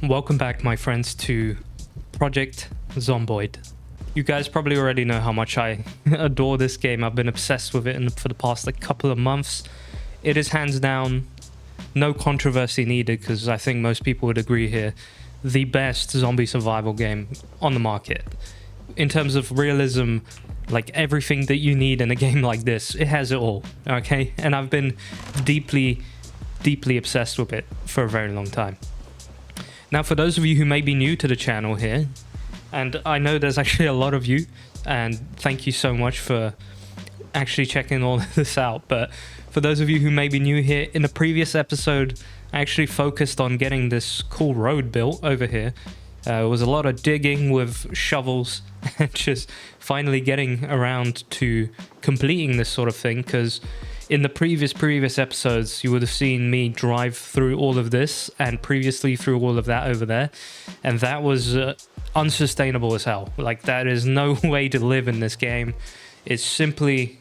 Welcome back, my friends, to Project Zomboid. You guys probably already know how much I adore this game. I've been obsessed with it for the past couple of months. It is hands down, no controversy needed, because I think most people would agree here, the best zombie survival game on the market. In terms of realism, like everything that you need in a game like this, it has it all, okay? And I've been deeply obsessed with it for a very long time. Now, for those of you who may be new to the channel here, and I know there's actually a lot of you, and thank you so much for actually checking all this out, but for those of you who may be new here, in the previous episode, I actually focused on getting this cool road built over here. It was a lot of digging with shovels and just finally getting around to completing this sort of thing, because in the previous episodes, you would have seen me drive through all of this and previously through all of that over there. And that was unsustainable as hell. Like, that is no way to live in this game. It's simply,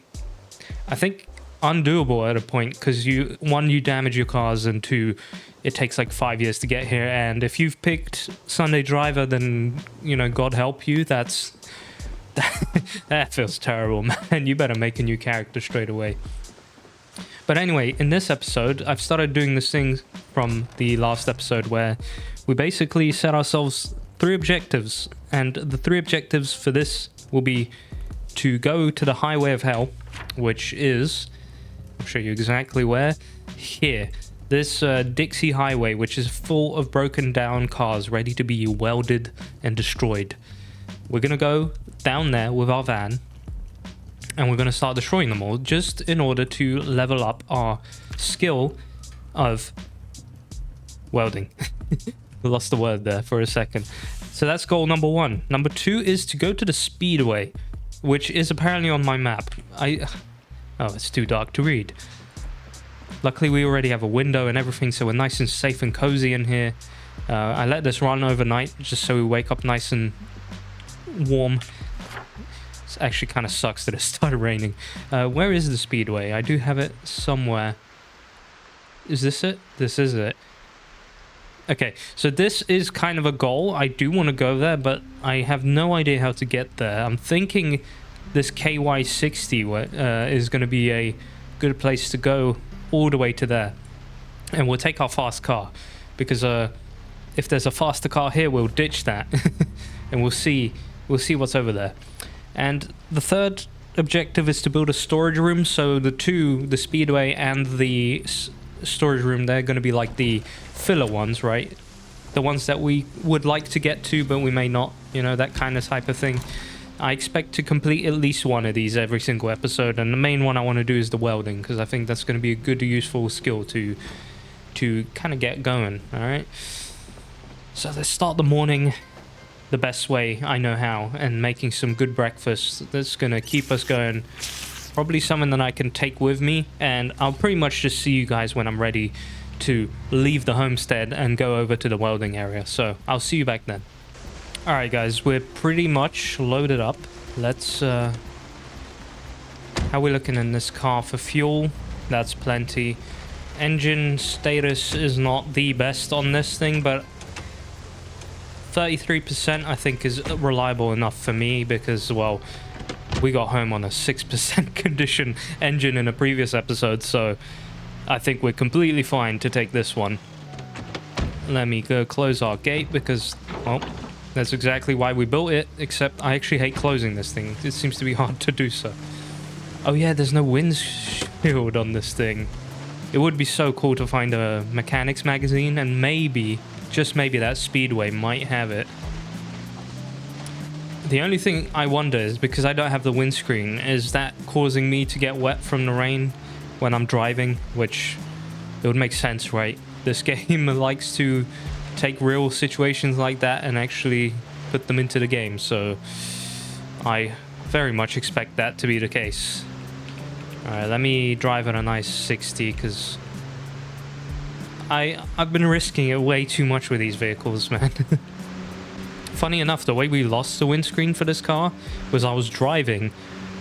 I think, undoable at a point, because one, you damage your cars, and two, it takes like 5 years to get here. And if you've picked Sunday Driver, then, you know, God help you. That feels terrible, man. You better make a new character straight away. But anyway, in this episode, I've started doing this thing from the last episode where we basically set ourselves 3 objectives. And the 3 objectives for this will be to go to the highway of hell, which is, I'll show you exactly where, here. This Dixie highway, which is full of broken down cars ready to be welded and destroyed. We're going to go down there with our van, and we're going to start destroying them all, just in order to level up our skill of welding. Lost the word there for a second. So that's goal number 1. Number 2 is to go to the speedway, which is apparently on my map. Oh, it's too dark to read. Luckily, we already have a window and everything, so we're nice and safe and cozy in here. I let this run overnight, just so we wake up nice and warm. It actually kind of sucks that it started raining. Where is the speedway? I do have it somewhere. Is this it? This is it. Okay, so this is kind of a goal. I do want to go there, but I have no idea how to get there. I'm thinking this KY60 is going to be a good place to go all the way to there. And we'll take our fast car, because if there's a faster car here, we'll ditch that. And we'll see what's over there. And the 3rd objective is to build a storage room. So the speedway and the storage room, they're going to be like the filler ones, right? The ones that we would like to get to, but we may not, you know, that kind of type of thing. I expect to complete at least one of these every single episode, and the main one I want to do is the welding, because I think that's going to be a good, useful skill to kind of get going, all right? So let's start the morning the best way I know how, and making some good breakfast that's going to keep us going. Probably something that I can take with me, and I'll pretty much just see you guys when I'm ready to leave the homestead and go over to the welding area. So I'll see you back then. Alright guys, we're pretty much loaded up. Let's how are we looking in this car for fuel? That's plenty. Engine status is not the best on this thing, but 33% I think is reliable enough for me, because, well, we got home on a 6% condition engine in a previous episode, so I think we're completely fine to take this one. Let me go close our gate, because, well, that's exactly why we built it, except I actually hate closing this thing. It seems to be hard to do so. Oh yeah, there's no windshield on this thing. It would be so cool to find a mechanics magazine, and maybe, just maybe, that speedway might have it. The only thing I wonder is, because I don't have the windscreen, is that causing me to get wet from the rain when I'm driving? Which, it would make sense, right? This game likes to take real situations like that and actually put them into the game, so I very much expect that to be the case. Alright, let me drive at a nice 60, because I've been risking it way too much with these vehicles, man. Funny enough, the way we lost the windscreen for this car was I was driving,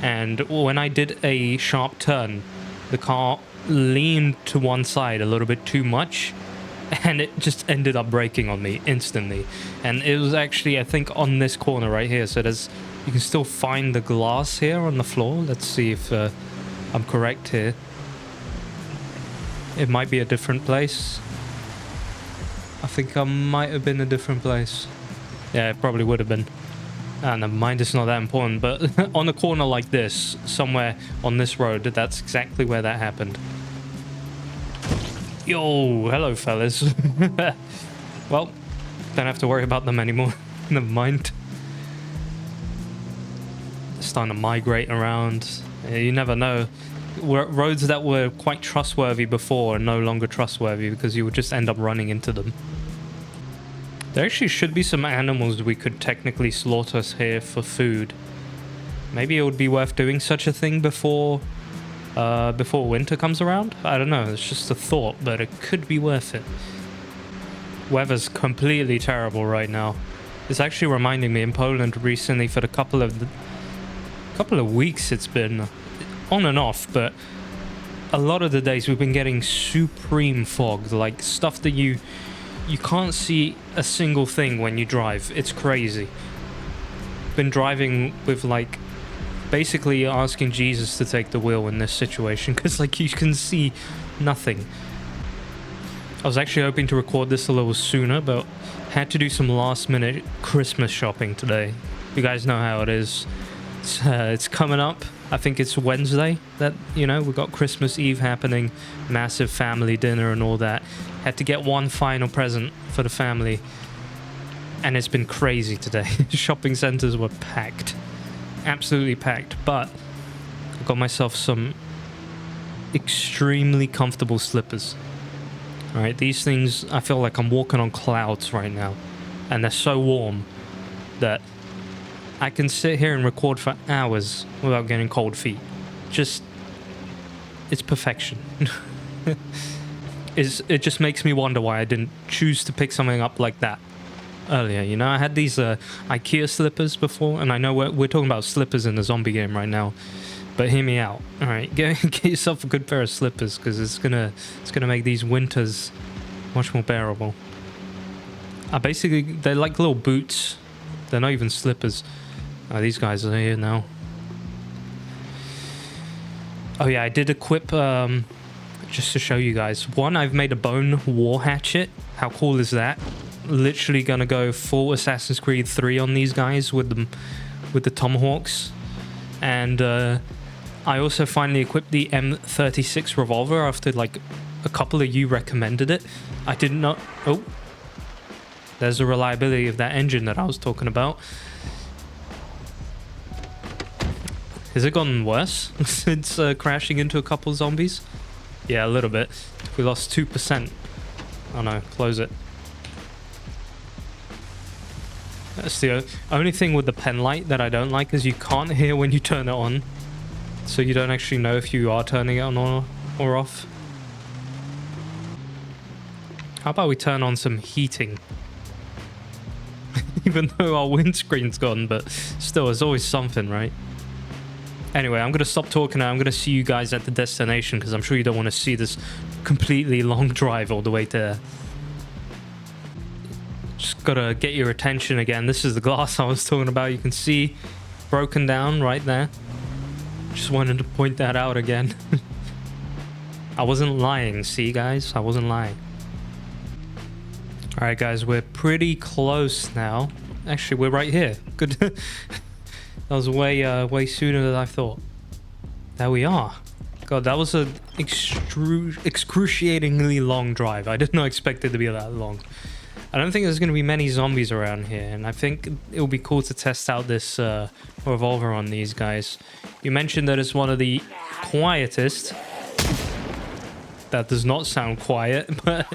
and when I did a sharp turn, the car leaned to one side a little bit too much, and it just ended up breaking on me instantly. And it was actually, I think, on this corner right here. So there's, you can still find the glass here on the floor. Let's see if I'm correct here. It might be a different place. I think I might have been a different place. Yeah, it probably would have been. Never mind, it's not that important. But on a corner like this, somewhere on this road, that's exactly where that happened. Yo, hello fellas. Well, don't have to worry about them anymore. Never mind. Starting to migrate around. You never know. Roads that were quite trustworthy before are no longer trustworthy because you would just end up running into them. There actually should be some animals we could technically slaughter here for food. Maybe it would be worth doing such a thing before winter comes around. I don't know, it's just a thought, but it could be worth it. Weather's completely terrible right now. It's actually reminding me in Poland recently for the couple of weeks it's been on and off, but a lot of the days we've been getting supreme fog, like stuff that you can't see a single thing when you drive. It's crazy. Been driving with like basically asking Jesus to take the wheel in this situation because like you can see nothing. I was actually hoping to record this a little sooner, but had to do some last minute Christmas shopping today. You guys know how it is. It's coming up. I think it's Wednesday that, you know, we got Christmas Eve happening, massive family dinner and all that. Had to get one final present for the family, and it's been crazy today. Shopping centers were packed. Absolutely packed, but I got myself some extremely comfortable slippers. All right, these things, I feel like I'm walking on clouds right now, and they're so warm that I can sit here and record for hours without getting cold feet. Just, it's perfection. It just makes me wonder why I didn't choose to pick something up like that earlier. You know, I had these IKEA slippers before, and I know we're talking about slippers in the zombie game right now, but hear me out. All right, get yourself a good pair of slippers because it's gonna make these winters much more bearable. They're like little boots. They're not even slippers. Oh, these guys are here now. Oh yeah, I did equip just to show you guys. One, I've made a bone war hatchet. How cool is that? Literally gonna go full Assassin's Creed 3 on these guys with the tomahawks. And I also finally equipped the M36 revolver after like a couple of you recommended it. I did not. Oh, there's the reliability of that engine that I was talking about. Has it gotten worse since crashing into a couple zombies? Yeah, a little bit. We lost 2%. Oh no, close it. That's the only thing with the pen light that I don't like is you can't hear when you turn it on. So you don't actually know if you are turning it on or off. How about we turn on some heating? Even though our windscreen's gone, but still, there's always something, right? Anyway, I'm going to stop talking now. I'm going to see you guys at the destination because I'm sure you don't want to see this completely long drive all the way there. Just got to get your attention again. This is the glass I was talking about. You can see broken down right there. Just wanted to point that out again. I wasn't lying, see guys? I wasn't lying. Alright guys, we're pretty close now. Actually, we're right here. Good. That was way sooner than I thought. There we are. God, that was an excruciatingly long drive. I did not expect it to be that long. I don't think there's going to be many zombies around here, and I think it would be cool to test out this revolver on these guys. You mentioned that it's one of the quietest. That does not sound quiet, but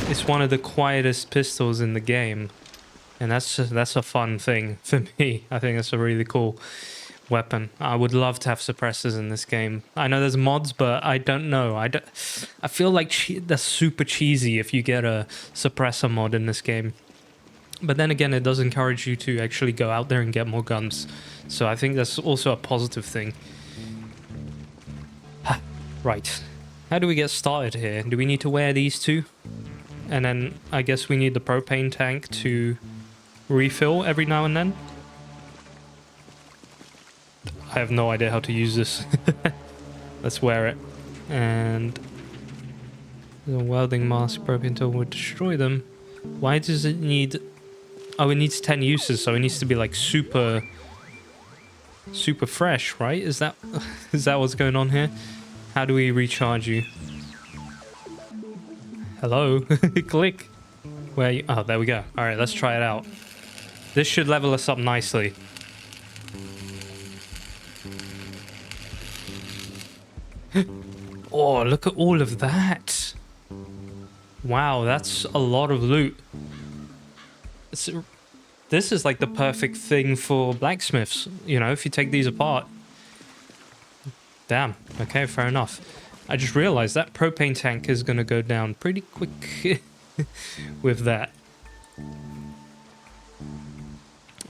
it's one of the quietest pistols in the game. And that's a fun thing for me. I think that's a really cool weapon. I would love to have suppressors in this game. I know there's mods, but I don't know. I feel like that's super cheesy if you get a suppressor mod in this game. But then again, it does encourage you to actually go out there and get more guns. So I think that's also a positive thing. Right. how do we get started here? Do we need to wear these two? And then I guess we need the propane tank to refill every now and then. I have no idea how to use this. Let's wear it. And the welding mask propane tool would destroy them. Why does it need... Oh, it needs 10 uses, so it needs to be like super fresh, right? Is that what's going on here? How do we recharge you? Hello? Click. Where you... Oh, there we go. All right, let's try it out. This should level us up nicely. Oh, look at all of that. Wow, that's a lot of loot. This is like the perfect thing for blacksmiths, you know, if you take these apart. Damn. Okay, fair enough. I just realized that propane tank is going to go down pretty quick with that.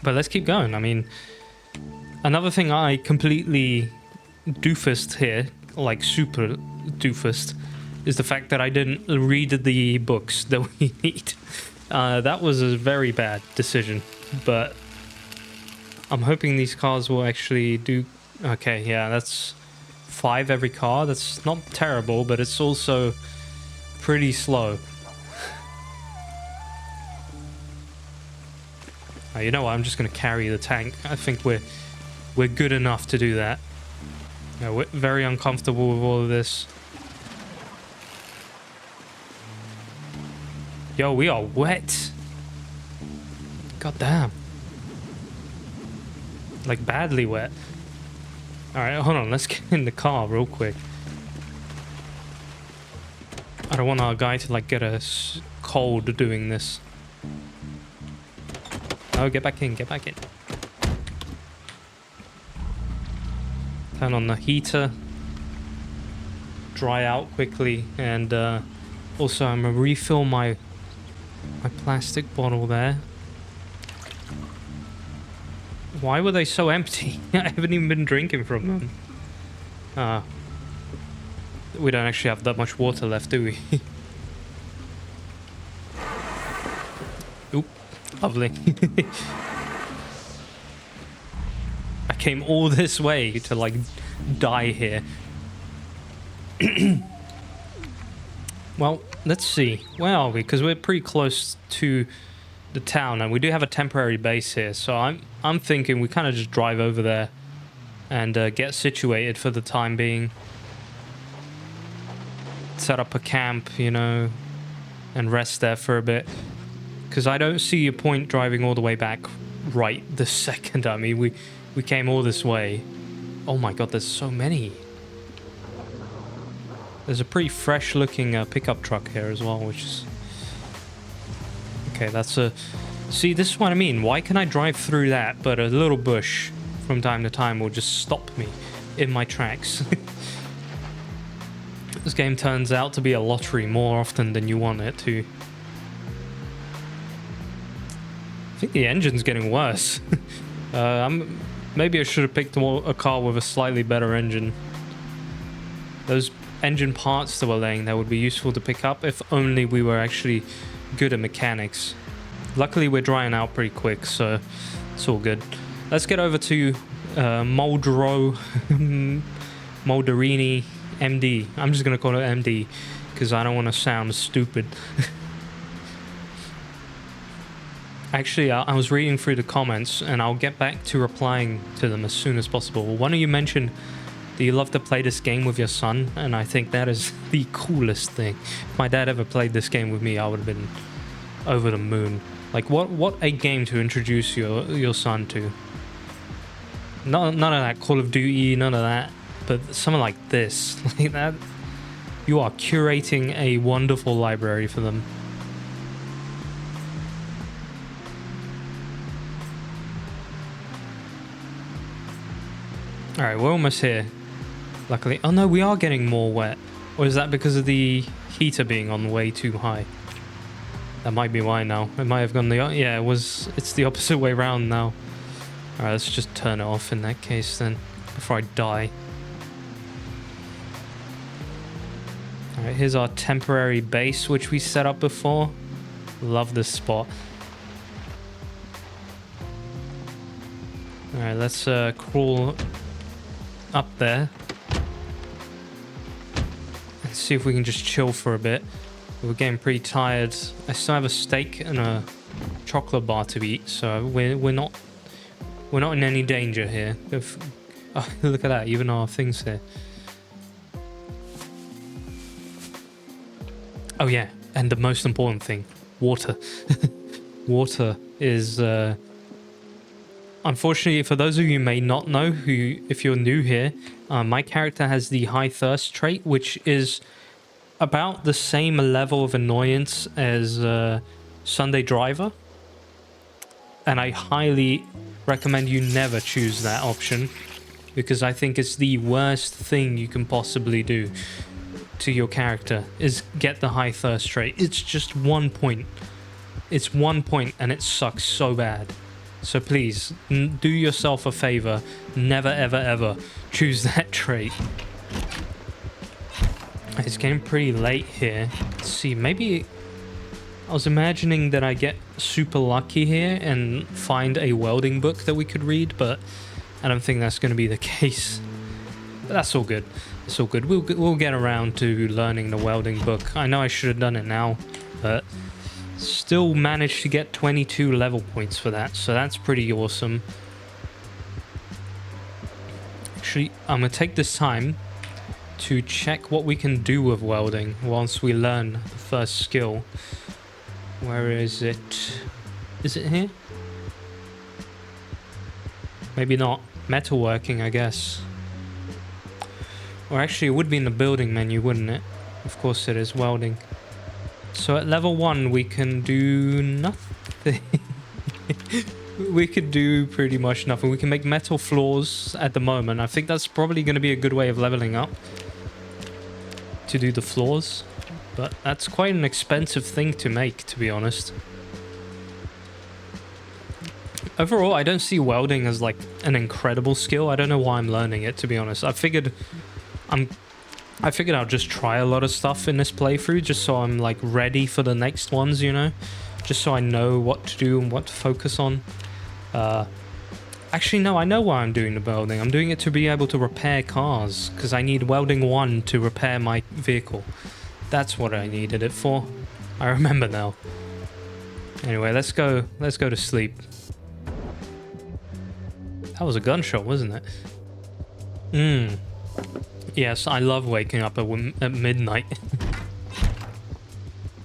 But let's keep going. I mean, another thing I completely doofused here, like super doofused, is the fact that I didn't read the books that we need. That was a very bad decision, but I'm hoping these cars will actually do... Okay, yeah, that's 5 every car. That's not terrible, but it's also pretty slow. You know what? I'm just going to carry the tank. I think we're good enough to do that. Yeah, we're very uncomfortable with all of this. Yo, we are wet. God damn. Like badly wet. Alright, hold on. Let's get in the car real quick. I don't want our guy to like get us cold doing this. No, get back in, get back in. Turn on the heater. Dry out quickly. And also I'm gonna refill my plastic bottle there. Why were they so empty? I haven't even been drinking from them. We don't actually have that much water left, do we? Oop, lovely. I came all this way to like die here. Well, let's see. Where are we? Because we're pretty close to the town, and we do have a temporary base here. So I'm thinking we kind of just drive over there and get situated for the time being. Set up a camp, you know, and rest there for a bit. Because I don't see a point driving all the way back right this second. I mean, we came all this way. Oh my god, there's so many. There's a pretty fresh looking pickup truck here as well, which is... Okay, that's a... See, this is what I mean. Why can I drive through that, but a little bush from time to time will just stop me in my tracks? This game turns out to be a lottery more often than you want it to. I think the engine's getting worse. Maybe I should have picked a car with a slightly better engine. Those engine parts that we're laying there would be useful to pick up if only we were actually good at mechanics. Luckily we're drying out pretty quick, so it's all good. Let's get over to Molderini MD. I'm just gonna call it MD because I don't want to sound stupid. Actually, I was reading through the comments and I'll get back to replying to them as soon as possible. One of you mentioned that you love to play this game with your son, and I think that is the coolest thing. If my dad ever played this game with me, I would have been over the moon. Like, what a game to introduce your son to. None of that Call of Duty, none of that. But something like this, like that, you are curating a wonderful library for them. Alright, we're almost here. Luckily. Oh no, we are getting more wet. Or is that because of the heater being on way too high? That might be why now. It might have gone the... Yeah, it's the opposite way around now. Alright, let's just turn it off in that case then. Before I die. Alright, here's our temporary base, which we set up before. Love this spot. Alright, let's crawl up there. And see if we can just chill for a bit. We're getting pretty tired. I still have a steak and a chocolate bar to eat, so we're not in any danger here. Oh, look at that, even our things here. Oh yeah, and the most important thing, water. Water is unfortunately, for those of you who may not know, if you're new here, my character has the high thirst trait, which is about the same level of annoyance as Sunday Driver. And I highly recommend you never choose that option, because I think it's the worst thing you can possibly do to your character is get the high thirst trait. It's just 1 point. It's 1 point and it sucks so bad. So please, do yourself a favor. Never, ever, ever choose that trait. It's getting pretty late here. Let's see, maybe... I was imagining that I get super lucky here and find a welding book that we could read, but I don't think that's going to be the case. But that's all good. It's all good. We'll get around to learning the welding book. I know I should have done it now, but still managed to get 22 level points for that, so that's pretty awesome. Actually, I'm going to take this time to check what we can do with welding once we learn the first skill. Where is it? Is it here? Maybe not. Metalworking, I guess. Or actually, it would be in the building menu, wouldn't it? Of course it is. Welding. So at level 1, we can do nothing. We could do pretty much nothing. We can make metal floors at the moment. I think that's probably going to be a good way of leveling up, to do the floors. But that's quite an expensive thing to make, to be honest. Overall, I don't see welding as like an incredible skill. I don't know why I'm learning it, to be honest. I figured I'll just try a lot of stuff in this playthrough, just so I'm like ready for the next ones, you know? Just so I know what to do and what to focus on. Actually, no, I know why I'm doing the welding. I'm doing it to be able to repair cars, because I need welding 1 to repair my vehicle. That's what I needed it for. I remember now. Anyway, let's go to sleep. That was a gunshot, wasn't it? Yes, I love waking up at midnight.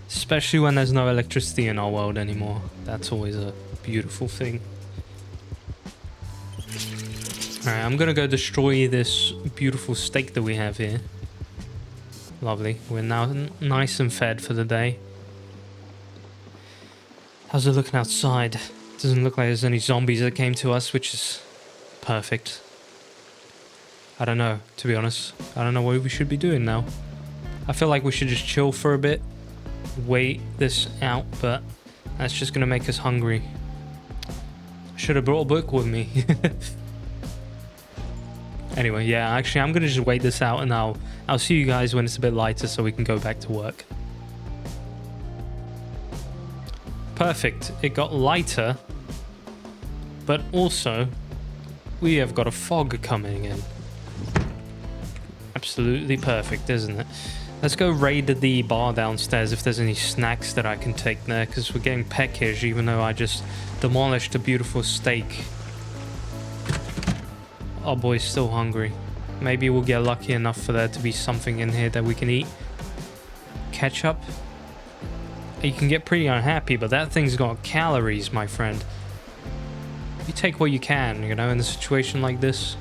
Especially when there's no electricity in our world anymore. That's always a beautiful thing. Alright, I'm gonna go destroy this beautiful steak that we have here. Lovely. We're now nice and fed for the day. How's it looking outside? Doesn't look like there's any zombies that came to us, which is perfect. I don't know, to be honest. I don't know what we should be doing now. I feel like we should just chill for a bit, wait this out, but that's just gonna make us hungry. Should have brought a book with me. Anyway, yeah, actually I'm gonna just wait this out, and I'll see you guys when it's a bit lighter so we can go back to work. Perfect. It got lighter, but also we have got a fog coming in. Absolutely perfect, isn't it? Let's go raid the bar downstairs if there's any snacks that I can take there, because we're getting peckish even though I just demolished a beautiful steak. Our boy's still hungry. Maybe we'll get lucky enough for there to be something in here that we can eat. Ketchup. You can get pretty unhappy, but that thing's got calories, my friend. You take what you can, you know, in a situation like this.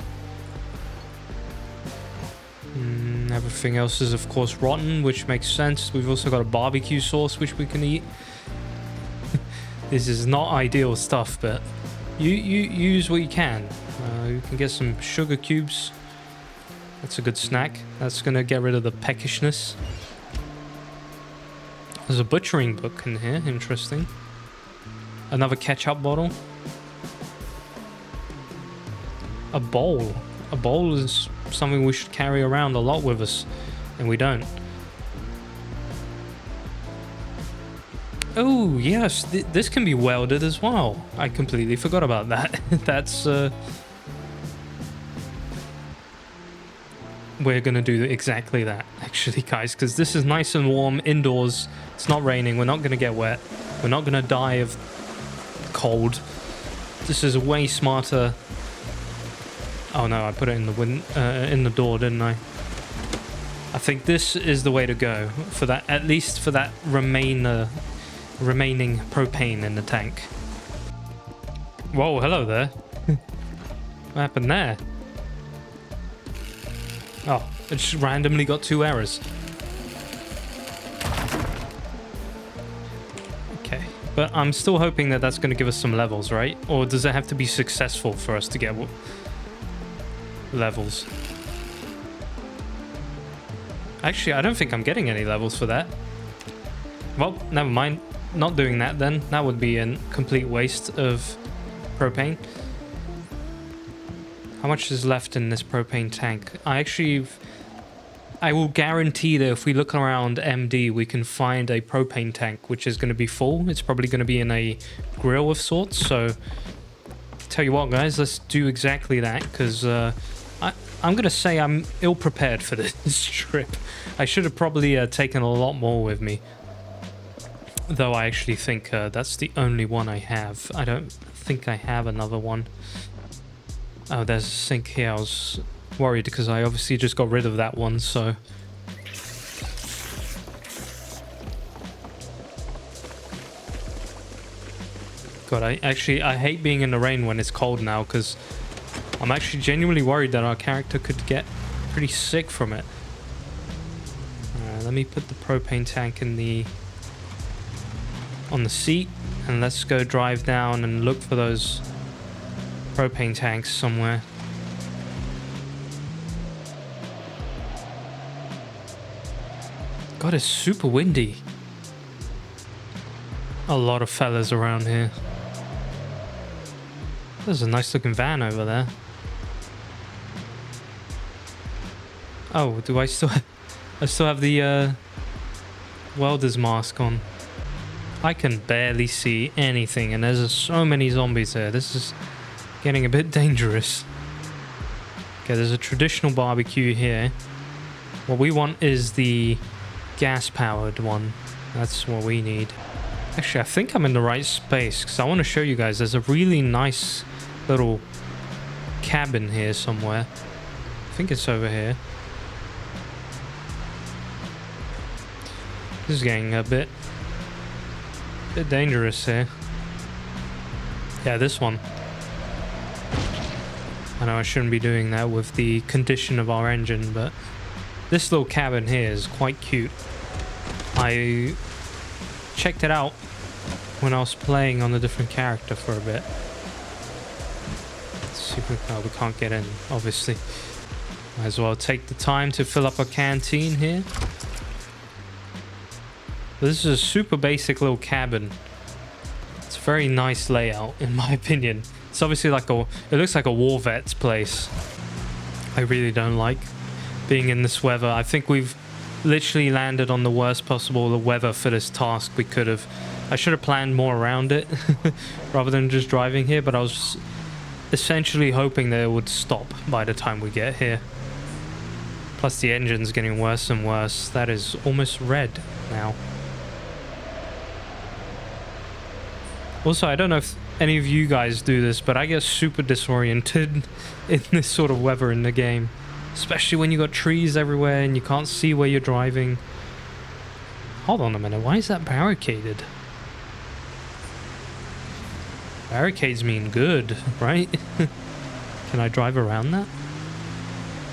Everything else is, of course, rotten, which makes sense. We've also got a barbecue sauce, which we can eat. This is not ideal stuff, but you use what you can. You can get some sugar cubes. That's a good snack. That's going to get rid of the peckishness. There's a butchering book in here. Interesting. Another ketchup bottle. A bowl. A bowl is something we should carry around a lot with us, and we don't. Oh, yes, this can be welded as well. I completely forgot about that. That's, we're gonna do exactly that, actually, guys, because this is nice and warm indoors. It's not raining. We're not gonna get wet. We're not gonna die of cold. This is way smarter. Oh, no, I put it in the door, didn't I? I think this is the way to go for that, at least for that remaining propane in the tank. Whoa, hello there. What happened there? Oh, it just randomly got 2 errors. Okay, but I'm still hoping that that's going to give us some levels, right? Or does it have to be successful for us to get levels? Actually, I don't think I'm getting any levels for that. Well, never mind. Not doing that then. That would be a complete waste of propane. How much is left in this propane tank? I will guarantee that if we look around MD, we can find a propane tank which is going to be full. It's probably going to be in a grill of sorts. So, tell you what, guys, let's do exactly that, because I'm going to say I'm ill-prepared for this trip. I should have probably taken a lot more with me. Though I actually think that's the only one I have. I don't think I have another one. Oh, there's a sink here. I was worried because I obviously just got rid of that one, so... God, I hate being in the rain when it's cold now, because I'm actually genuinely worried that our character could get pretty sick from it. Let me put the propane tank on the seat, and let's go drive down and look for those propane tanks somewhere. God, it's super windy. A lot of fellas around here. There's a nice looking van over there. Oh, do I still have the welder's mask on? I can barely see anything, and there's so many zombies there. This is getting a bit dangerous. Okay, there's a traditional barbecue here. What we want is the gas-powered one. That's what we need. Actually, I think I'm in the right space, because I want to show you guys. There's a really nice little cabin here somewhere. I think it's over here. This is getting a bit dangerous here. Yeah, this one. I know I shouldn't be doing that with the condition of our engine, but this little cabin here is quite cute. I checked it out when I was playing on a different character for a bit. Let's see if we can't get in, obviously. Might as well take the time to fill up a canteen here. This is a super basic little cabin. It's a very nice layout, in my opinion. It's obviously like it looks like a war vet's place. I really don't like being in this weather. I think we've literally landed on the worst possible weather for this task we could have. I should have planned more around it rather than just driving here, but I was essentially hoping that it would stop by the time we get here. Plus the engine's getting worse and worse. That is almost red now. Also, I don't know if any of you guys do this, but I get super disoriented in this sort of weather in the game. Especially when you got trees everywhere and you can't see where you're driving. Hold on a minute, why is that barricaded? Barricades mean good, right? Can I drive around that?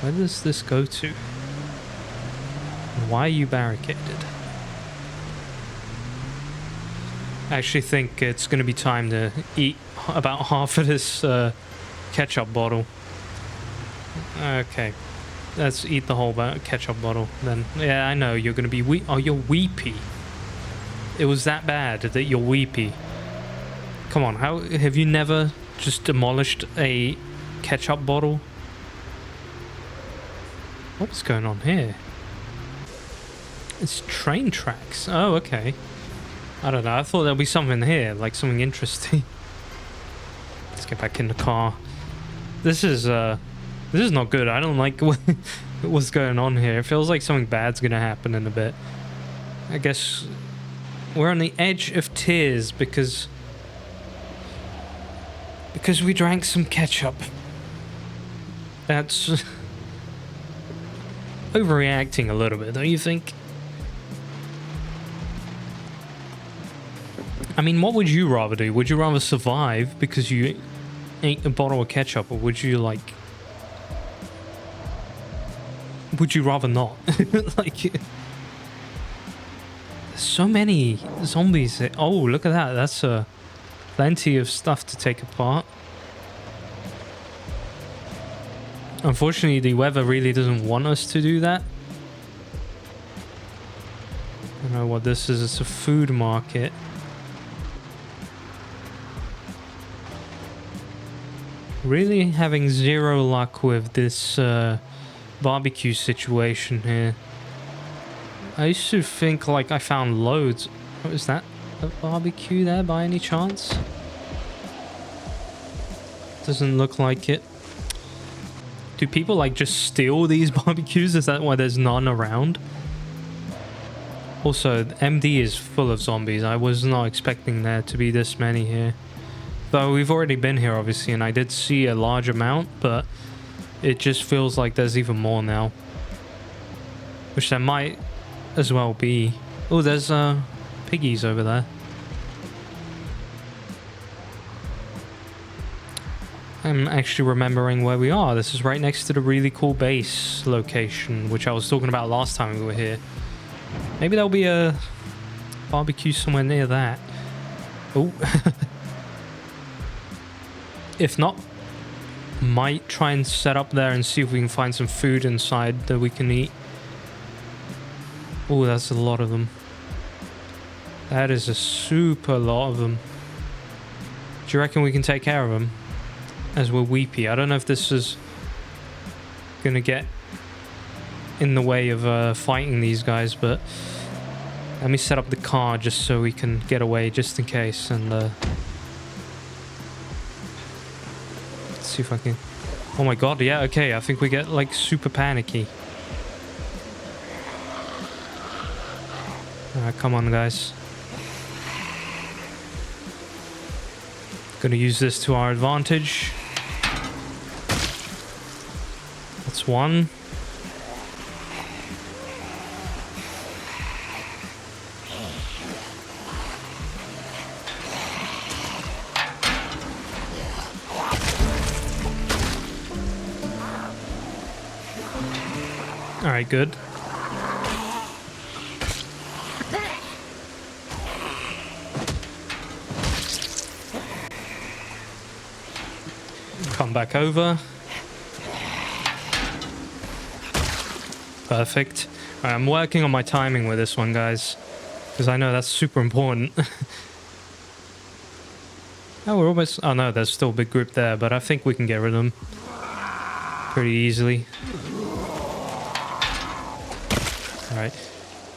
Where does this go to? Why are you barricaded? I actually think it's going to be time to eat about half of this ketchup bottle. Okay, let's eat the whole ketchup bottle then. Yeah, I know, you're going to be oh, you're weepy. It was that bad that you're weepy. Come on, how have you never just demolished a ketchup bottle? What's going on here? It's train tracks. Oh, okay. I don't know. I thought there'd be something here, like something interesting. Let's get back in the car. This is not good. I don't like what's going on here. It feels like something bad's gonna happen in a bit. I guess we're on the edge of tears because we drank some ketchup. That's overreacting a little bit, don't you think? I mean, what would you rather do? Would you rather survive because you ate a bottle of ketchup, or would you would you rather not? Like, there's so many zombies. Oh, look at that. That's plenty of stuff to take apart. Unfortunately, the weather really doesn't want us to do that. I don't know what this is. It's a food market. Really having zero luck with this barbecue situation here. I used to think like I found loads. What is that? A barbecue there by any chance? Doesn't look like it. Do people like just steal these barbecues? Is that why there's none around? Also, MD is full of zombies. I was not expecting there to be this many here. Though we've already been here, obviously, and I did see a large amount, but it just feels like there's even more now. Which there might as well be. Oh, there's piggies over there. I'm actually remembering where we are. This is right next to the really cool base location, which I was talking about last time we were here. Maybe there'll be a barbecue somewhere near that. Oh. If not, might try and set up there and see if we can find some food inside that we can eat. Oh, that's a lot of them. That is a super lot of them. Do you reckon we can take care of them? As we're weepy. I don't know if this is gonna get in the way of fighting these guys, but let me set up the car just so we can get away just in case. And let's see if I can. Oh my god, yeah, okay, I think we get like super panicky. Alright, come on guys. Gonna use this to our advantage. That's one. Alright, good. Come back over. Perfect. Alright, I'm working on my timing with this one, guys, because I know that's super important. Oh, we're almost... Oh no, there's still a big group there, but I think we can get rid of them pretty easily. Alright,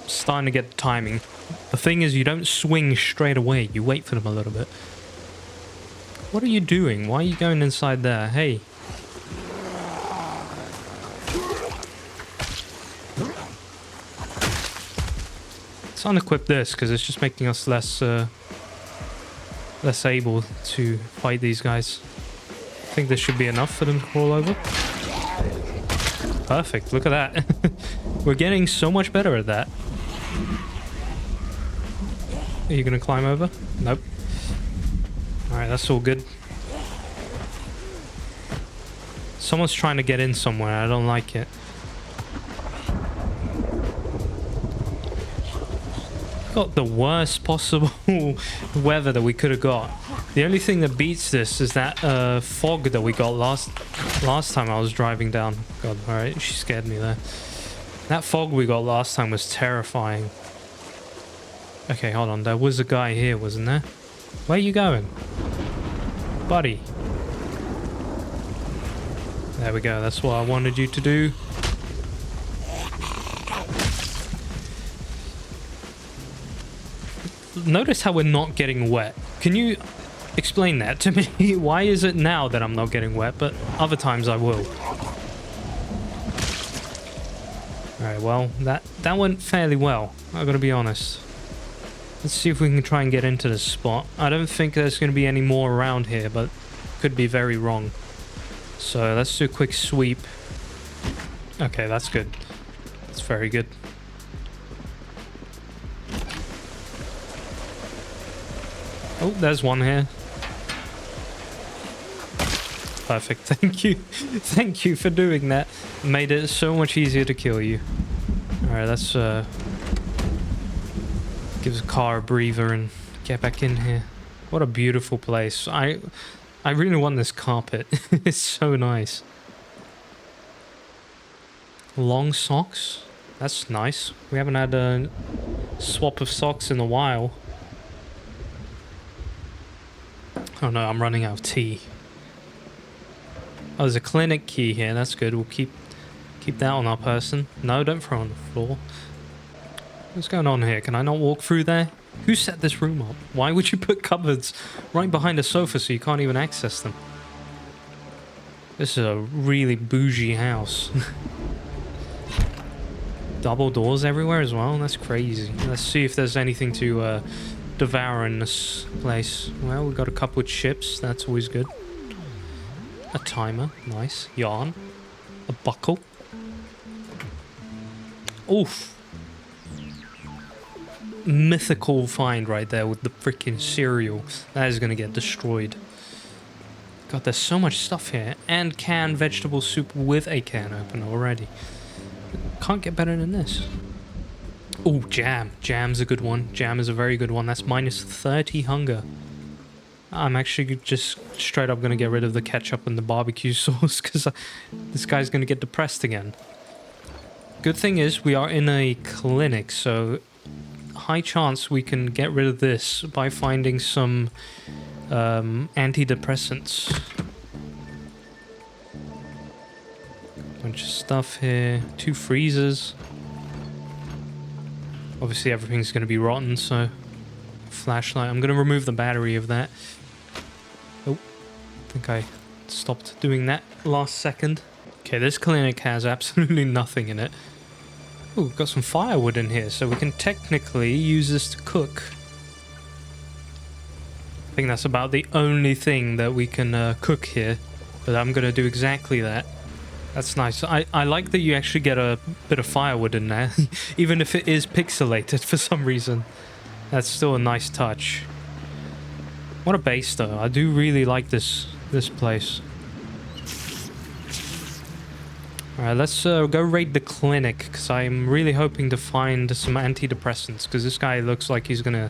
starting to get the timing. The thing is, you don't swing straight away, you wait for them a little bit. What are you doing? Why are you going inside there? Hey. Let's unequip this, because it's just making us less able to fight these guys. I think this should be enough for them to crawl over. Perfect, look at that. We're getting so much better at that. Are you gonna climb over? Nope. Alright, that's all good. Someone's trying to get in somewhere. I don't like it. Got the worst possible weather that we could have got. The only thing that beats this is that fog that we got last time I was driving down. God, alright, she scared me there. That fog we got last time was terrifying. Okay, hold on. There was a guy here, wasn't there? Where are you going? Buddy. There we go. That's what I wanted you to do. notice how we're not getting wet. Can you explain that to me? Why is it now that I'm not getting wet, but other times I will? Alright, well, that went fairly well, I gotta be honest. Let's see if we can try and get into this spot. I don't think there's going to be any more around here, but could be very wrong. So let's do a quick sweep. Okay, that's good. That's very good. Oh, there's one here. Perfect, thank you. Thank you for doing that. Made it so much easier to kill you. Alright, let's give the car a breather and get back in here. What a beautiful place. I really want this carpet. It's so nice. Long socks. That's nice. We haven't had a swap of socks in a while. Oh no, I'm running out of tea. Oh, there's a clinic key here. That's good. We'll keep that on our person. No, don't throw on the floor. What's going on here? Can I not walk through there? Who set this room up? Why would you put cupboards right behind a sofa so you can't even access them? This is a really bougie house. Double doors everywhere as well. That's crazy. Let's see if there's anything to devour in this place. Well, we've got a couple of chips. That's always good. A timer. Nice. Yarn. A buckle. Oof. Mythical find right there with the freaking cereal. That is going to get destroyed. God, there's so much stuff here. And canned vegetable soup with a can opener already. Can't get better than this. Oh, jam. Jam's a good one. Jam is a very good one. That's minus 30 hunger. I'm actually just straight up going to get rid of the ketchup and the barbecue sauce because this guy's going to get depressed again. Good thing is we are in a clinic, so high chance we can get rid of this by finding some antidepressants. Bunch of stuff here. 2 freezers. Obviously everything's going to be rotten, so flashlight. I'm going to remove the battery of that. Oh, I think I stopped doing that last second. Okay, this clinic has absolutely nothing in it. Oh, we've got some firewood in here, so we can technically use this to cook. I think that's about the only thing that we can cook here, but I'm going to do exactly that. That's nice. I like that you actually get a bit of firewood in there, even if it is pixelated for some reason. That's still a nice touch. What a base, though. I do really like this place. Alright, let's go raid the clinic, because I'm really hoping to find some antidepressants, because this guy looks like he's gonna...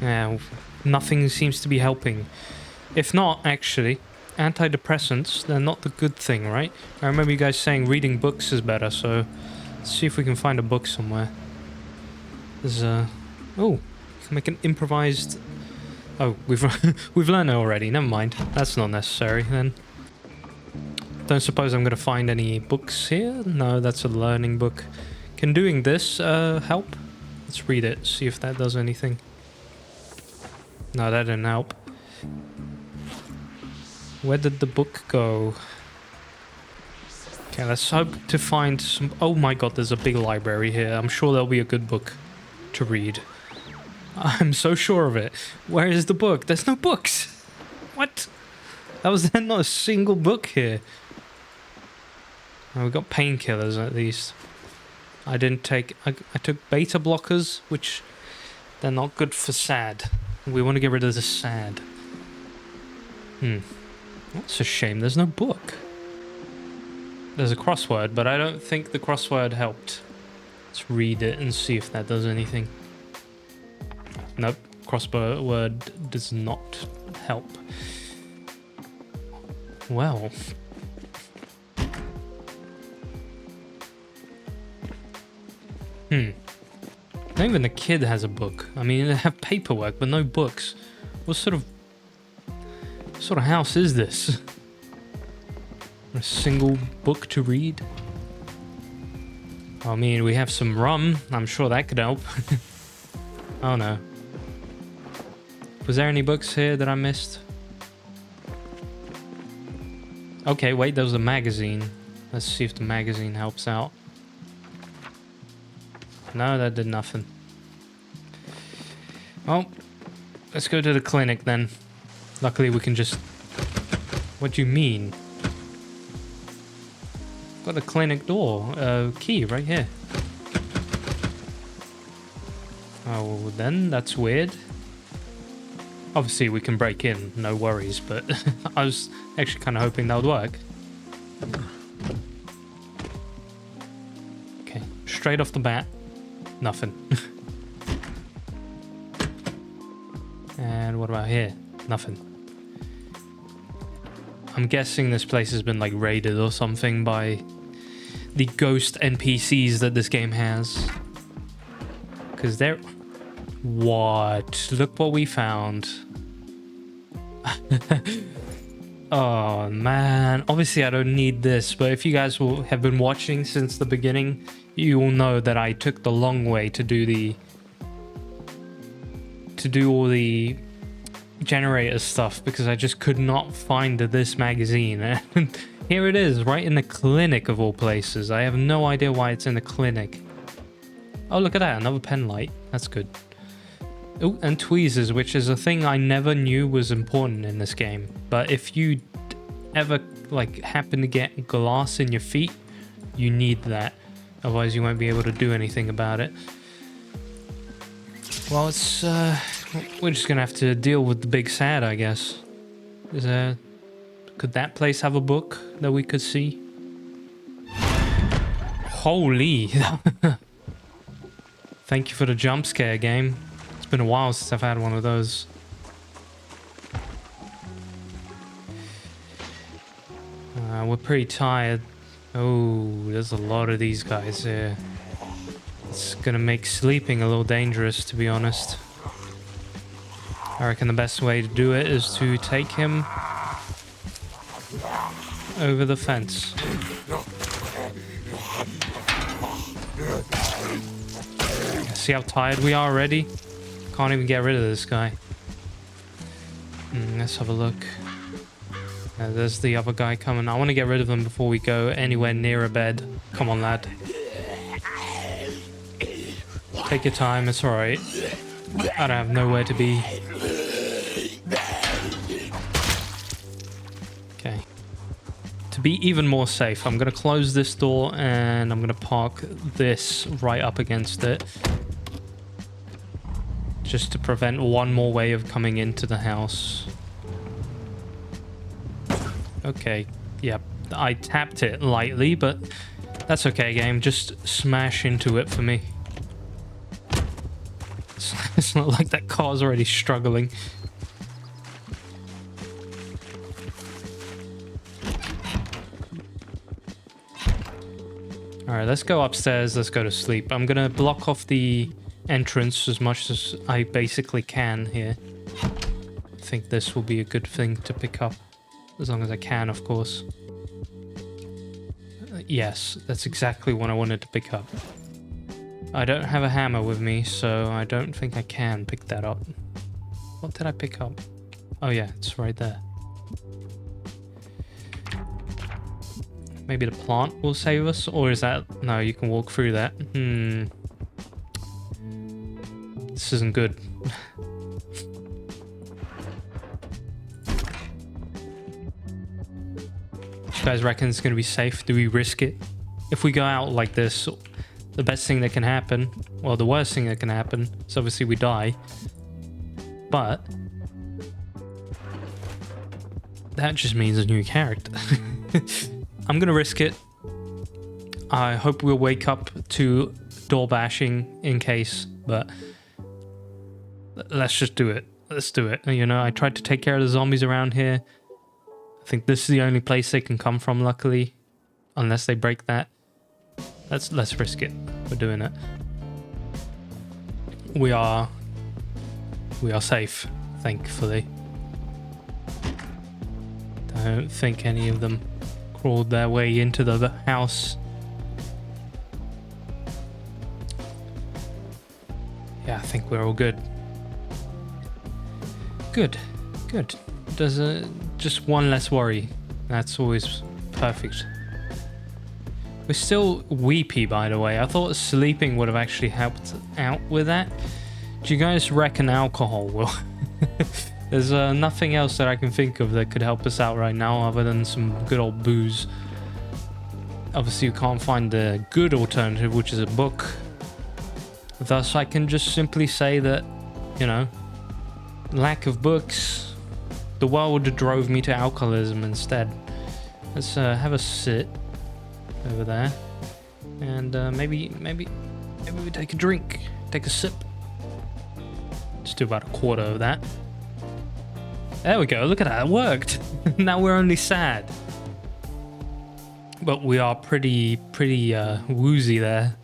Yeah, nothing seems to be helping. If not, actually, antidepressants, they're not the good thing, right? I remember you guys saying reading books is better, so let's see if we can find a book somewhere. There's a... Oh, you can make an improvised... Oh, we've learned it already, never mind. That's not necessary, then. Don't suppose I'm going to find any books here? No, that's a learning book. Can doing this help? Let's read it, see if that does anything. No, that didn't help. Where did the book go? Okay, let's hope to find some... Oh my god, there's a big library here. I'm sure there'll be a good book to read. I'm so sure of it. Where is the book? There's no books! What? How was there not a single book here? Oh, we got painkillers at least. I didn't take... I took beta blockers, which... They're not good for SAD. We want to get rid of the SAD. That's a shame. There's no book. There's a crossword, but I don't think the crossword helped. Let's read it and see if that does anything. Nope. Crossword does not help. Well... Not even the kid has a book. I mean, they have paperwork, but no books. What sort of house is this? A single book to read? I mean, we have some rum. I'm sure that could help. Oh no. Was there any books here that I missed? Okay, wait, there was a magazine. Let's see if the magazine helps out. No, that did nothing. Well, let's go to the clinic then. Luckily we can just... What do you mean? Got the clinic door. Key right here. Oh, well then, that's weird. Obviously we can break in, no worries, but I was actually kind of hoping that would work. Okay, straight off the bat, nothing. And what about here? Nothing. I'm guessing this place has been like raided or something by the ghost NPCs that this game has. Because they're... What? Look what we found. Oh man, obviously I don't need this, but if you guys have been watching since the beginning, you will know that I took the long way to do all the generator stuff because I just could not find this magazine. And here it is, right in the clinic of all places. I have no idea why it's in the clinic. Oh, look at that, another pen light. That's good. Oh, and tweezers, which is a thing I never knew was important in this game. But if you ever like happen to get glass in your feet, you need that. Otherwise you won't be able to do anything about it. Well, it's we're just gonna have to deal with the big sad, I guess. Could that place have a book that we could see? Holy! Thank you for the jump scare, game. It's been a while since I've had one of those. We're pretty tired. Oh, there's a lot of these guys here. It's gonna make sleeping a little dangerous, to be honest. I reckon the best way to do it is to take him over the fence. See how tired we are already? Can't even get rid of this guy. Let's have a look. There's the other guy coming. I want to get rid of him before we go anywhere near a bed. Come on, lad. Take your time, it's alright. I don't have nowhere to be. Okay. To be even more safe, I'm going to close this door and I'm going to park this right up against it. Just to prevent one more way of coming into the house. Okay, yep. I tapped it lightly, but that's okay, game. Just smash into it for me. It's not like that car's already struggling. Alright, let's go upstairs. Let's go to sleep. I'm gonna block off the entrance as much as I basically can here. I think this will be a good thing to pick up. As long as I can, of course. Yes, that's exactly what I wanted to pick up. I don't have a hammer with me, so I don't think I can pick that up. What did I pick up? Oh yeah, it's right there. Maybe the plant will save us, or is that... No, you can walk through that. This isn't good. You guys reckon it's going to be safe? Do we risk it? If we go out like this, the best thing that can happen, well, the worst thing that can happen is obviously we die. But that just means a new character. I'm going to risk it. I hope we'll wake up to door bashing in case, but let's just do it. Let's do it. You know, I tried to take care of the zombies around here. I think this is the only place they can come from, luckily. Unless they break that. Let's risk it. We're doing it. We are safe, thankfully. Don't think any of them crawled their way into the house. Yeah, think we're all good. Good. There's just one less worry. That's always perfect. We're still weepy, by the way. I thought sleeping would have actually helped out with that. Do you guys reckon alcohol will? There's nothing else that I can think of that could help us out right now other than some good old booze. Obviously, you can't find the good alternative, which is a book. Thus, I can just simply say that, you know, lack of books, the world drove me to alcoholism instead. Let's have a sit over there, and maybe we take a drink, take a sip. Just do about a quarter of that. There we go. Look at that. It worked. Now we're only sad. But we are pretty woozy there.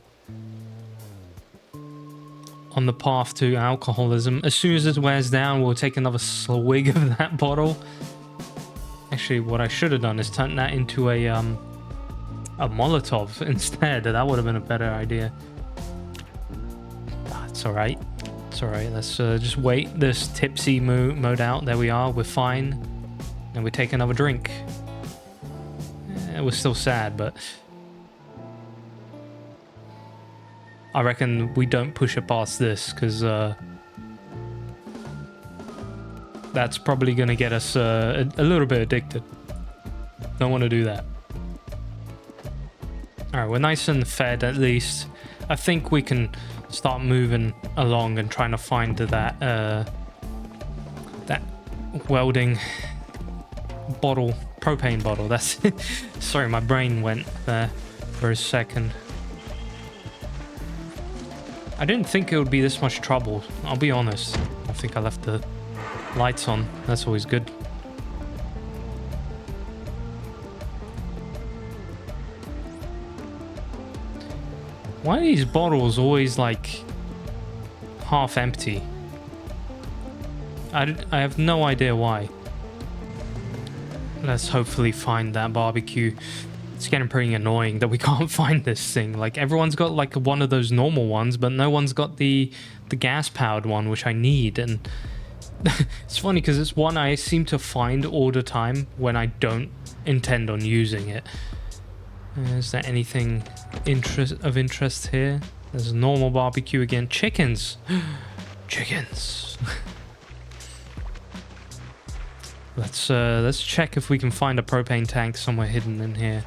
On the path to alcoholism. As soon as this wears down, we'll take another swig of that bottle. Actually, what I should have done is turn that into a Molotov instead. That would have been a better idea. It's alright. It's alright. Let's just wait this tipsy mode out. There we are. We're fine. And we take another drink. We're still sad, but I reckon we don't push it past this, because that's probably going to get us a little bit addicted. Don't want to do that. Alright, we're nice and fed at least. I think we can start moving along and trying to find that that welding bottle, propane bottle. That's sorry, my brain went there for a second. I didn't think it would be this much trouble, I'll be honest. I think I left the lights on. That's always good. Why are these bottles always like half empty? I have no idea why. Let's hopefully find that barbecue. It's getting pretty annoying that we can't find this thing. Like, everyone's got like one of those normal ones, but no one's got the gas powered one, which I need. And it's funny because it's one I seem to find all the time when I don't intend on using it. Is there anything of interest here? There's a normal barbecue again. Chickens. Chickens. Let's check if we can find a propane tank somewhere hidden in here.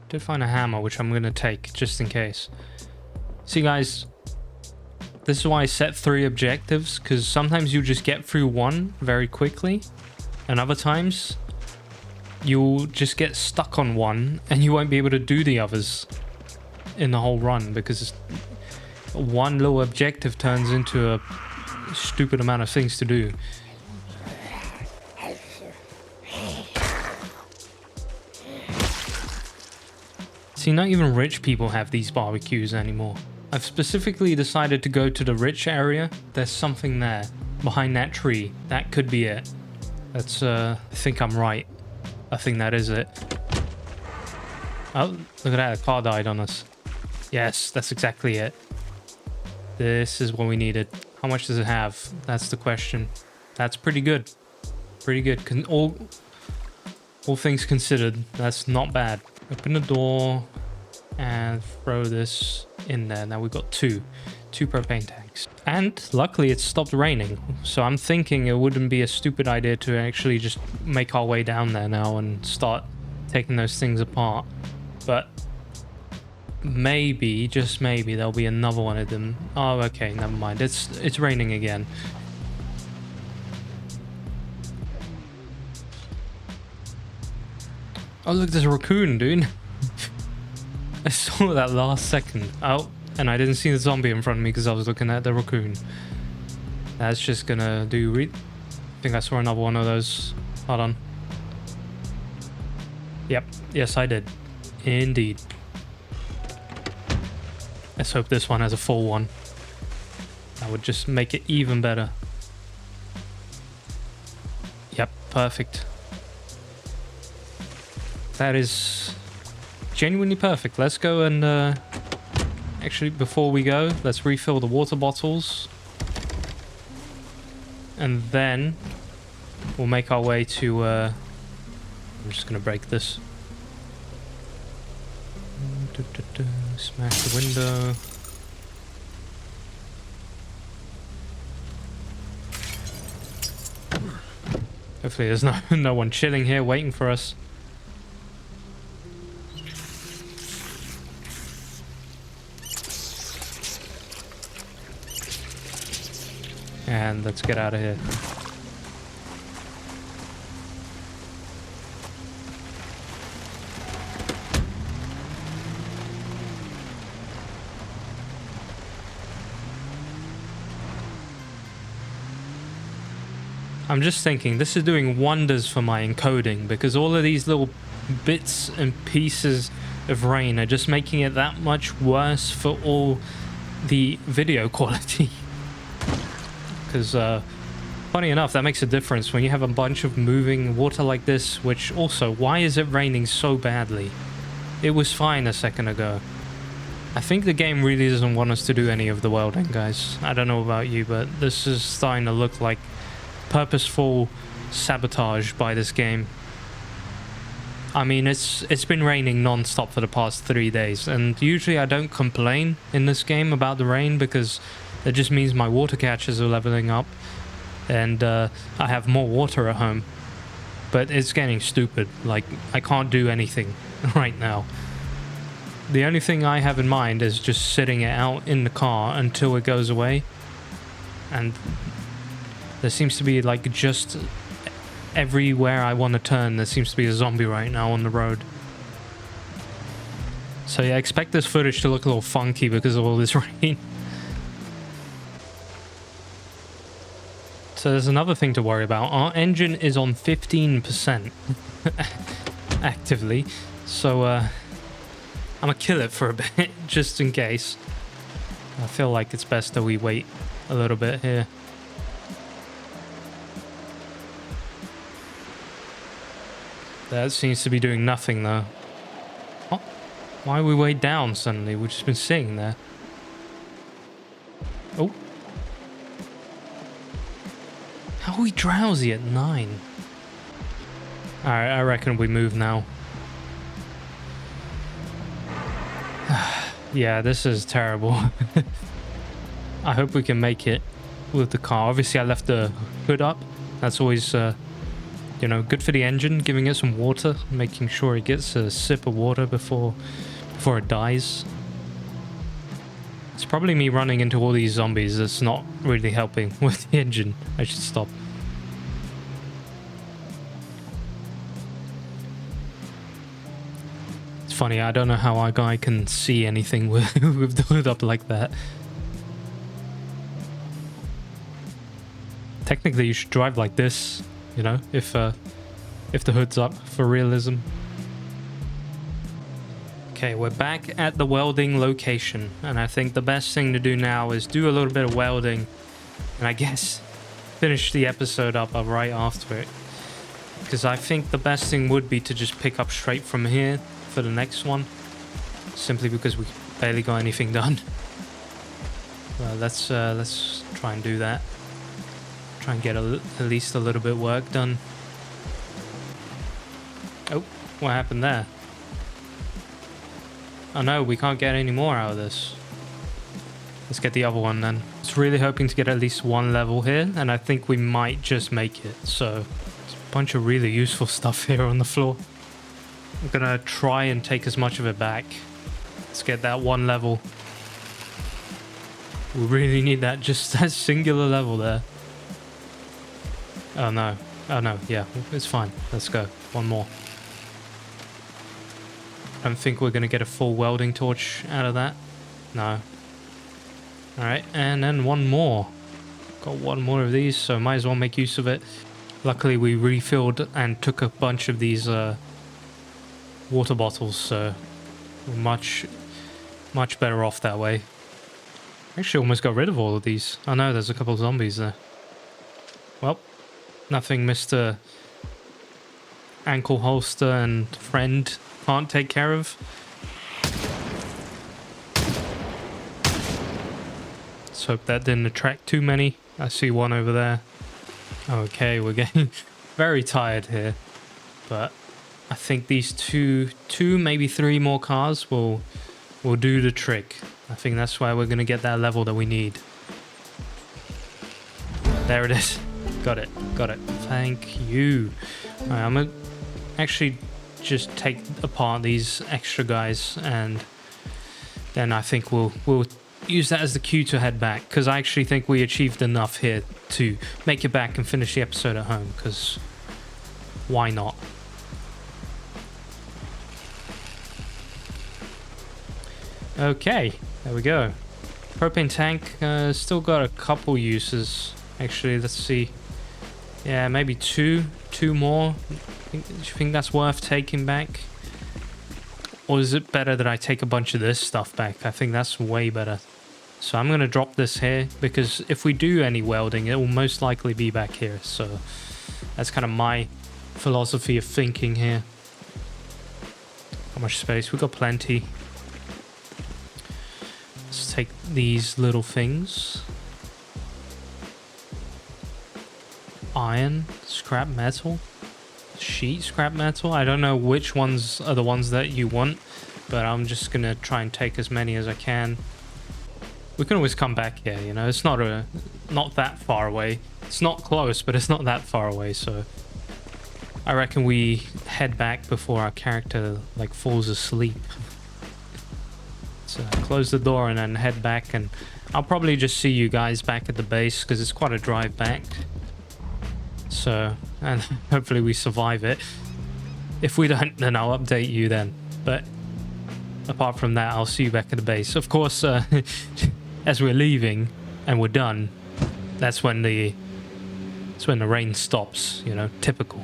Did find a hammer, which I'm gonna take just in case. See, guys, this is why I set 3 objectives, because sometimes you just get through one very quickly, and other times you'll just get stuck on one and you won't be able to do the others in the whole run, because one little objective turns into a stupid amount of things to do. See, not even rich people have these barbecues anymore. I've specifically decided to go to the rich area. There's something there behind that tree. That could be it. That's I think I'm right. I think that is it. Oh, look at that. A car died on us. Yes, that's exactly it. This is what we needed. How much does it have? That's the question. That's pretty good. Pretty good. All things considered, that's not bad. Open the door and throw this in there. Now we've got two propane tanks. And luckily it stopped raining. So I'm thinking it wouldn't be a stupid idea to actually just make our way down there now and start taking those things apart. But maybe, just maybe, there'll be another one of them. Oh, okay, never mind. It's raining again. Oh, look, there's a raccoon, dude. I saw that last second. Oh, and I didn't see the zombie in front of me because I was looking at the raccoon. That's just gonna do. I think I saw another one of those. Hold on. Yep. Yes, I did. Indeed. Let's hope this one has a full one. That would just make it even better. Yep, perfect. That is genuinely perfect. Let's go and Actually, before we go, let's refill the water bottles. And then we'll make our way to... I'm just going to break this. Smash the window. Hopefully there's no one chilling here waiting for us. And let's get out of here. I'm just thinking, this is doing wonders for my encoding, because all of these little bits and pieces of rain are just making it that much worse for all the video quality. Because, funny enough, that makes a difference when you have a bunch of moving water like this, which also, why is it raining so badly? It was fine a second ago. I think the game really doesn't want us to do any of the welding, guys. I don't know about you, but this is starting to look like purposeful sabotage by this game. I mean, it's been raining non-stop for the past 3 days, and usually I don't complain in this game about the rain because it just means my water catchers are leveling up and I have more water at home. But it's getting stupid. Like, I can't do anything right now. The only thing I have in mind is just sitting it out in the car until it goes away. And there seems to be, like, just everywhere I want to turn, there seems to be a zombie right now on the road. So yeah, expect this footage to look a little funky because of all this rain. So there's another thing to worry about. Our engine is on 15% actively. So I'm gonna kill it for a bit just in case. I feel like it's best that we wait a little bit here. That seems to be doing nothing though. Oh, why are we way down suddenly? We've just been sitting there. Oh. How are we drowsy at 9? Alright, I reckon we move now. Yeah, this is terrible. I hope we can make it with the car. Obviously, I left the hood up. That's always, you know, good for the engine, giving it some water, making sure it gets a sip of water before it dies. It's probably me running into all these zombies that's not really helping with the engine. I should stop. It's funny, I don't know how our guy can see anything with the hood up like that. Technically, you should drive like this, you know, if the hood's up for realism. Okay, we're back at the welding location, and I think the best thing to do now is do a little bit of welding, and I guess finish the episode up right after it. Because I think the best thing would be to just pick up straight from here for the next one, simply because we barely got anything done. Well, let's try and do that. Try and get at least a little bit of work done. Oh, what happened there? Oh no, we can't get any more out of this. Let's get the other one then. I was really hoping to get at least one level here, and I think we might just make it. So, there's a bunch of really useful stuff here on the floor. I'm gonna try and take as much of it back. Let's get that one level. We really need that, just that singular level there. Oh no. Oh no, yeah, it's fine. Let's go. One more. I don't think we're going to get a full welding torch out of that. No. Alright, and then one more. Got one more of these, so might as well make use of it. Luckily, we refilled and took a bunch of these water bottles, so we're much better off that way. Actually, almost got rid of all of these. Oh no, there's a couple of zombies there. Well, nothing Mr. Ankle holster and friend can't take care of. Let's hope that didn't attract too many. I see one over there. Okay, we're getting very tired here. But I think these two, maybe three more cars will do the trick. I think that's why we're going to get that level that we need. There it is. Got it. Thank you. All right, I'm going to actually just take apart these extra guys, and then I think we'll use that as the cue to head back, because I actually think we achieved enough here to make it back and finish the episode at home, because why not? Okay, there we go. Propane tank, still got a couple uses. Actually, let's see. Yeah, maybe two more. Do you think that's worth taking back? Or is it better that I take a bunch of this stuff back? I think that's way better. So I'm going to drop this here, because if we do any welding, it will most likely be back here. So that's kind of my philosophy of thinking here. How much space? We've got plenty. Let's take these little things. Iron, scrap metal, sheet scrap metal. I don't know which ones are the ones that you want, but I'm just gonna try and take as many as I can. We can always come back here, you know, it's not that far away. It's not close, but it's not that far away, so I reckon we head back before our character like falls asleep. So close the door and then head back, and I'll probably just see you guys back at the base, because it's quite a drive back. So, and hopefully we survive it. If we don't, then I'll update you then. But apart from that, I'll see you back at the base. Of course, as we're leaving and we're done, that's when the rain stops, you know, typical.